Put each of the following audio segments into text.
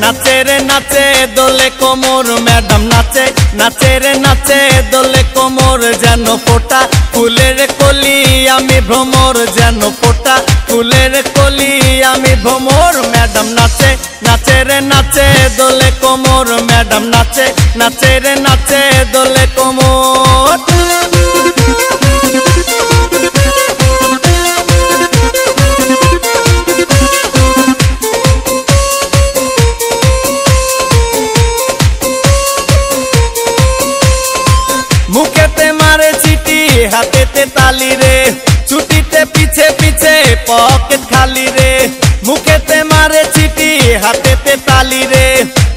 নাচে রে নাচে দোলে কোমর ম্যাডাম নাচে নাচে রে নাচে দোলে কোমর যেন ফোটা ফুলের কলি আমি ভ্রমর যেন ফোটা ফুলের কলি আমি ভ্রমর ম্যাডাম নাচে নাচে রে নাচে দোলে কোমর ম্যাডাম নাচে নাচে রে নাচে দোলে কোমর। মুখেতে মারে চিটি হাতেতে তালি রে ছুটিতে পিছে পিছে পকেট খালি রে মুখেতে মারে চিটি হাতেতে তালি রে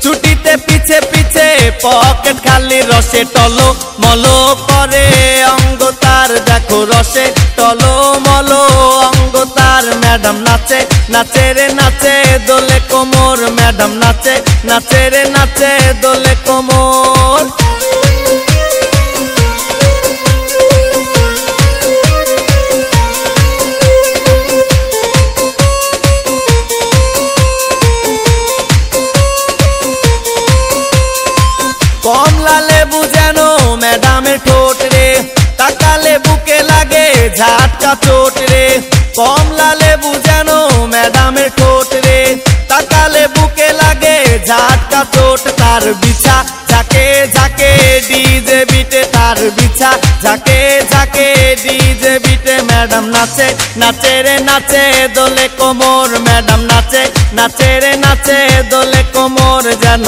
ছুটিতে পিছে পিছে পকেট খালি রসে টলো মলো করে অঙ্গ তার দেখো রসে টলো মলো অঙ্গ তার ম্যাডাম নাচে নাচে রে নাচে দোলে কোমর ম্যাডাম নাচে নাচে রে নাচে দোলে কোমর। কমলা লেবু যেন ম্যাডামের ঠোঁট রে তাকালে বুকে লাগে ঝাটকা চোট রে কমলা লেবু যেন ম্যাডামের ঠোঁট রে তাকালে বুকে লাগে ঝাটকা চোট তার বিছা ঝাঁকে ঝাঁকে ডিজে বিটে তার বিছা ঝাঁকে ঝাঁকে ডিজে বিটে ম্যাডাম নাচে নাচে রে নাচে দোলে কোমর ম্যাডাম নাচে নাচে রে নাচে দোলে কোমর যেন